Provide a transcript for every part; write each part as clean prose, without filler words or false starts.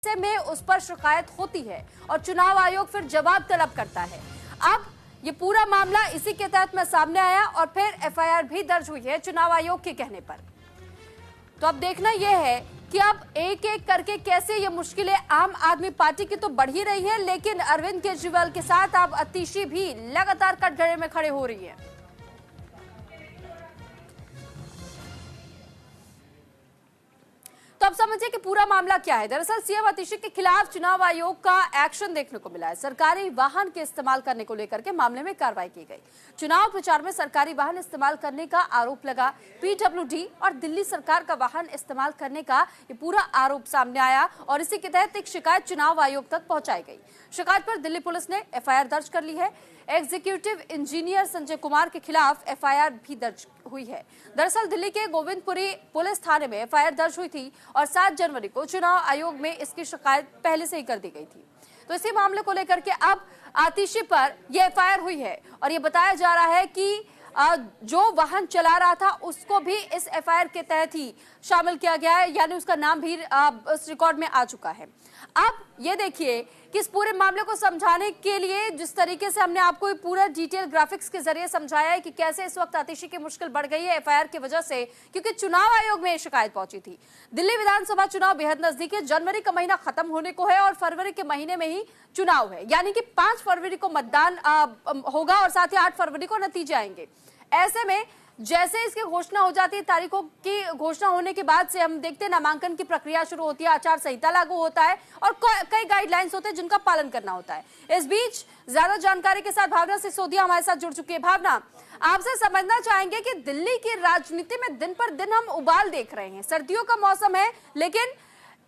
ऐसे में उस पर शिकायत होती है और चुनाव आयोग फिर जवाब तलब करता है। अब ये पूरा मामला इसी के तहत में सामने आया और फिर एफआईआर भी दर्ज हुई है चुनाव आयोग के कहने पर। तो अब देखना यह है कि अब एक एक करके कैसे ये मुश्किलें आम आदमी पार्टी की तो बढ़ ही रही है, लेकिन अरविंद केजरीवाल के साथ अब आतिशी भी लगातार कटघरे में खड़े हो रही है। तो अब समझिए कि पूरा मामला क्या है। दरअसल सीएम आतिशी के खिलाफ चुनाव आयोग का एक्शन देखने को मिला है। सरकारी वाहन के इस्तेमाल करने को लेकर के मामले में कार्रवाई की गई। चुनाव प्रचार में सरकारी वाहन इस्तेमाल करने का आरोप लगा। पीडब्ल्यूडी और दिल्ली सरकार का वाहन इस्तेमाल करने का ये पूरा आरोप सामने आया और इसी के तहत एक शिकायत चुनाव आयोग तक पहुंचाई गई। शिकायत पर दिल्ली पुलिस ने एफआईआर दर्ज कर ली है। एग्जीक्यूटिव इंजीनियर संजय कुमार के खिलाफ एफआईआर भी दर्ज हुई है। दरअसल दिल्ली के गोविंदपुरी पुलिस थाने में एफआईआर दर्ज हुई थी और 7 जनवरी को चुनाव आयोग में इसकी शिकायत पहले से ही कर दी गई थी। तो इसी मामले को लेकर के अब आतिशी पर यह एफआईआर हुई है और ये बताया जा रहा है कि जो वाहन चला रहा था उसको भी इस एफआईआर के तहत ही शामिल किया गया है, यानी उसका नाम भी उस रिकॉर्ड में आ चुका है। अब ये देखिए कि इस पूरे मामले को समझाने के लिए जिस तरीके से हमने आपको पूरा डिटेल ग्राफिक्स के जरिए समझाया है कि कैसे इस वक्त आतिशी की मुश्किल बढ़ गई है एफआईआर की वजह से, क्योंकि चुनाव आयोग में शिकायत पहुंची थी। दिल्ली विधानसभा चुनाव बेहद नजदीक है। जनवरी का महीना खत्म होने को है और फरवरी के महीने में ही चुनाव है, यानी कि 5 फरवरी को मतदान होगा और साथ ही 8 फरवरी को नतीजे आएंगे। ऐसे में जैसे इसकी घोषणा हो जाती है, तारीखों की घोषणा होने के बाद से हम देखते हैं नामांकन की प्रक्रिया शुरू होती है, आचार संहिता लागू होता है और कई गाइडलाइंस होते हैं जिनका पालन करना होता है। इस बीच ज्यादा जानकारी के साथ भावना सिसोदिया हमारे साथ जुड़ चुकी है। भावना, आपसे समझना चाहेंगे कि दिल्ली की राजनीति में दिन पर दिन हम उबाल देख रहे हैं। सर्दियों का मौसम है, लेकिन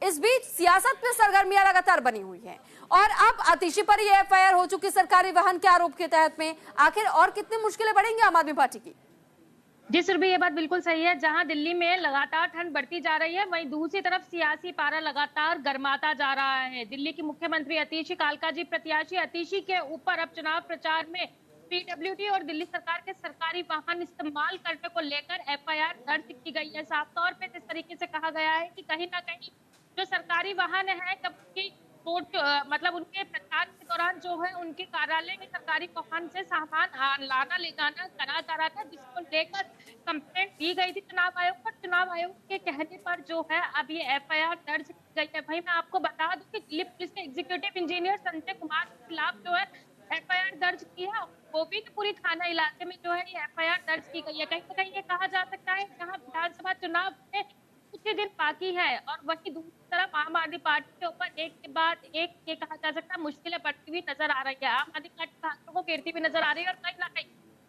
इस बीच सियासत में सरगर्मियां लगातार बनी हुई हैं और अब आतिशी पर यह एफआईआर हो चुकी सरकारी वाहन के आरोप के तहत में। आखिर और कितनी मुश्किलें बढ़ेंगी आम आदमी पार्टी की? जी सुरभि, ये बात बिल्कुल सही है। जहां दिल्ली में लगातार ठंड बढ़ती जा रही है, वहीं दूसरी तरफ सियासी पारा लगातार गर्माता जा रहा है। दिल्ली की मुख्यमंत्री आतिशी, कालका जी प्रत्याशी आतिशी के ऊपर अब चुनाव प्रचार में पीडब्ल्यूडी और दिल्ली सरकार के सरकारी वाहन इस्तेमाल करने को लेकर एफआईआर दर्ज की गई है। साफ तौर पे इस तरीके से कहा गया है कि कहीं ना कहीं जो सरकारी वाहन है, कब की मतलब उनके प्रचार के दौरान जो है उनके कार्यालय में सरकारी वाहन से सामान लाना ले जाना करा जा रहा था, जिसको लेकर कंप्लेंट दी गई थी चुनाव आयोग पर। चुनाव आयोग के कहने पर जो है अब ये एफआईआर दर्ज की गई है। भाई मैं आपको बता दूं कि दिल्ली पुलिस ने एग्जीक्यूटिव इंजीनियर संजय कुमार के खिलाफ जो है एफआईआर दर्ज की है। गोविंदपुरी थाना इलाके में जो है ये एफआईआर दर्ज की गई है। कहीं ना कहीं ये कहा जा सकता है जहाँ विधानसभा चुनाव में कुछ ही दिन बाकी है और वही दूसरी तरफ आम आदमी पार्टी के ऊपर एक के बाद एक ये कहा जा सकता है मुश्किलें बढ़ती हुई नजर आ रही है। आम आदमी पार्टी भाजपा को घेरती हुई नजर आ रही है और कहीं ना कहीं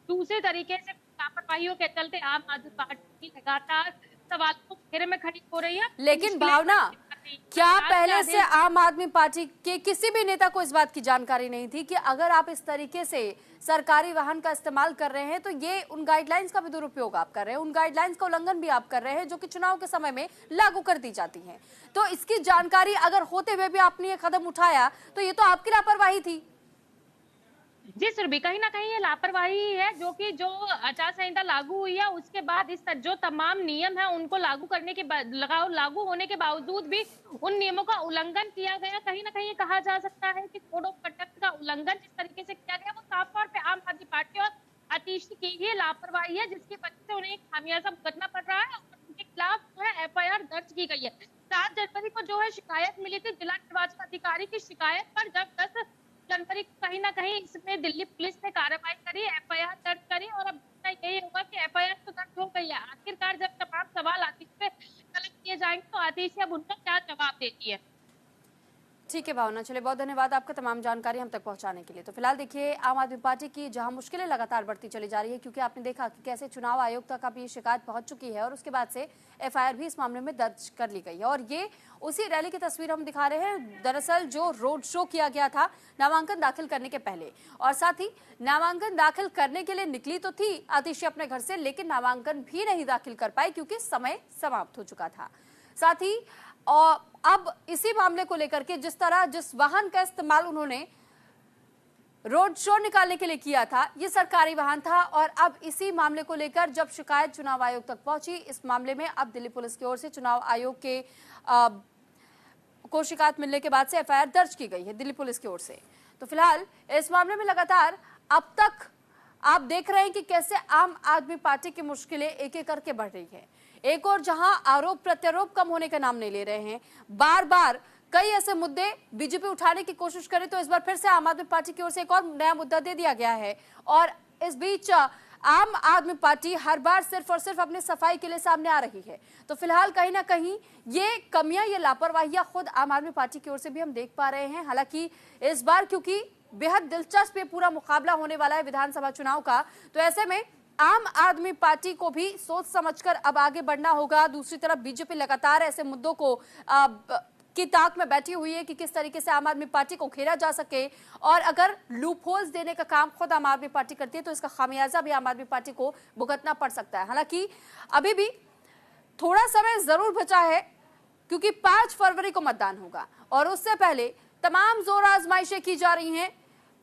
दूसरे तरीके से लापरवाहियों के चलते आम आदमी पार्टी लगातार सवालों को घेरे में खड़ी हो रही है। लेकिन भावना, क्या पहले से आम आदमी पार्टी के किसी भी नेता को इस बात की जानकारी नहीं थी कि अगर आप इस तरीके से सरकारी वाहन का इस्तेमाल कर रहे हैं तो ये उन गाइडलाइंस का भी दुरुपयोग आप कर रहे हैं, उन गाइडलाइंस का उल्लंघन भी आप कर रहे हैं जो कि चुनाव के समय में लागू कर दी जाती हैं? तो इसकी जानकारी अगर होते हुए भी आपने ये कदम उठाया तो ये तो आपकी लापरवाही थी। जी सुरभि, कहीं ना कहीं ये लापरवाही है जो आचार संहिता लागू हुई है उसके बाद इस जो तमाम नियम है उनको लागू करने के लागू होने के बावजूद भी उन नियमों का उल्लंघन किया गया। कहीं ना कहीं ये कहा जा सकता है कि कोड ऑफ कंडक्ट का उल्लंघन जिस तरीके से किया गया वो साफ तौर पे आम आदमी पार्टी और आतिशी की ही लापरवाही है, जिसकी वजह से उन्हें खामियाजा भुगतना पड़ रहा है और उनके खिलाफ जो है एफआईआर दर्ज की गई है। 7 जनवरी को जो है शिकायत मिली थी जिला निर्वाचन अधिकारी की शिकायत पर, जब 10 जनवरी को कहीं ना कहीं इसमें दिल्ली पुलिस ने कार्रवाई करी, एफआईआर दर्ज करी और अब यही होगा कि एफआईआर तो दर्ज हो गई है। आखिरकार जब तमाम सवाल आतिशी पे तलब किए जाएंगे तो आतिशी अब उनका क्या जवाब देती है। ठीक है भावना, चलिए बहुत धन्यवाद आपका तमाम जानकारी हम तक पहुंचाने के लिए। तो फिलहाल देखिए आम आदमी पार्टी की जहां मुश्किलें लगातार बढ़ती चली जा रही है, क्योंकि आपने देखा कि कैसे चुनाव आयोग तक अब ये शिकायत पहुंच चुकी है और उसके बाद से एफआईआर भी इस मामले में दर्ज कर ली गई है और ये उसी रैली की तस्वीर हम दिखा रहे हैं। दरअसल जो रोड शो किया गया था नामांकन दाखिल करने के पहले, और साथ ही नामांकन दाखिल करने के लिए निकली तो थी आतिशी अपने घर से, लेकिन नामांकन भी नहीं दाखिल कर पाई क्योंकि समय समाप्त हो चुका था। साथ ही और अब इसी मामले को लेकर के जिस वाहन का इस्तेमाल उन्होंने रोड शो निकालने के लिए किया था, ये सरकारी वाहन था और अब इसी मामले को लेकर जब शिकायत चुनाव आयोग तक पहुंची, इस मामले में अब दिल्ली पुलिस की ओर से चुनाव आयोग के को शिकायत मिलने के बाद से एफआईआर दर्ज की गई है दिल्ली पुलिस की ओर से। तो फिलहाल इस मामले में लगातार अब तक आप देख रहे हैं कि कैसे आम आदमी पार्टी की मुश्किलें एक एक करके बढ़ रही है। एक और जहां आरोप प्रत्यारोप कम होने का नाम नहीं ले रहे हैं, बार बार कई ऐसे मुद्दे बीजेपी उठाने की कोशिश करे, तो इस बार फिर से आम आदमी पार्टी की ओर से एक और नया मुद्दा दे दिया गया है। और इस बीच आम आदमी पार्टी हर बार सिर्फ और सिर्फ अपनी सफाई के लिए सामने आ रही है। तो फिलहाल कहीं ना कहीं ये कमियां, ये लापरवाहियां खुद आम आदमी पार्टी की ओर से भी हम देख पा रहे हैं। हालांकि इस बार क्योंकि बेहद दिलचस्प ये पूरा मुकाबला होने वाला है विधानसभा चुनाव का, तो ऐसे में आम आदमी पार्टी को भी सोच समझकर अब आगे बढ़ना होगा। दूसरी तरफ बीजेपी लगातार ऐसे मुद्दों को की ताक में बैठी हुई है कि किस तरीके से आम आदमी पार्टी को घेरा जा सके, और अगर लूप होल्स देने का काम खुद आम आदमी पार्टी करती है तो इसका खामियाजा भी आम आदमी पार्टी को भुगतना पड़ सकता है। हालांकि अभी भी थोड़ा समय जरूर बचा है क्योंकि 5 फरवरी को मतदान होगा और उससे पहले तमाम जोर आजमाइशें की जा रही हैं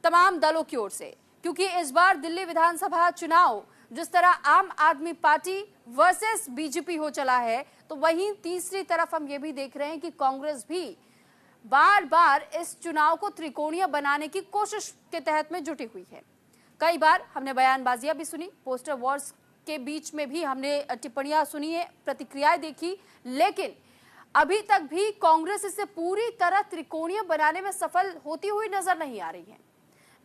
तमाम दलों की ओर से, क्योंकि इस बार दिल्ली विधानसभा चुनाव जिस तरह आम आदमी पार्टी वर्सेस बीजेपी हो चला है, तो वहीं तीसरी तरफ हम ये भी देख रहे हैं कि कांग्रेस भी बार बार इस चुनाव को त्रिकोणीय बनाने की कोशिश के तहत में जुटी हुई है। कई बार हमने बयानबाजियां भी सुनी, पोस्टर वॉर्स के बीच में भी हमने टिप्पणियां सुनी है, प्रतिक्रियाएं देखी, लेकिन अभी तक भी कांग्रेस इसे पूरी तरह त्रिकोणीय बनाने में सफल होती हुई नजर नहीं आ रही है।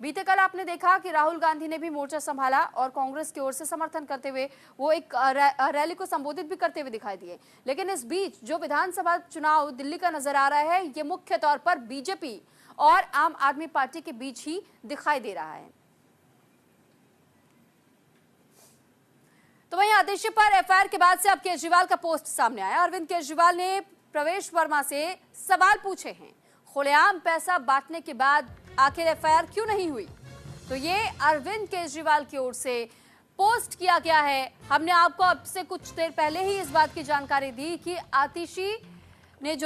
बीते कल आपने देखा कि राहुल गांधी ने भी मोर्चा संभाला और कांग्रेस की ओर से समर्थन करते हुए वो एक रैली को संबोधित भी करते हुए दिखाई दिए। लेकिन इस बीच जो विधानसभा चुनाव दिल्ली का नजर आ रहा है, ये मुख्य तौर पर बीजेपी और आम आदमी पार्टी के बीच ही दिखाई दे रहा है। तो वहीं आदेश पर एफआईआर के बाद से अब केजरीवाल का पोस्ट सामने आया। अरविंद केजरीवाल ने प्रवेश वर्मा से सवाल पूछे हैं, खुलेआम पैसा बांटने के बाद आखिर एफआईआर क्यों नहीं हुई? तो ये अरविंद केजरीवाल की ओर से पोस्ट किया गया है। हमने आपको अब से कुछ देर पहले ही इस बात की जानकारी दी कि आतिशी ने जो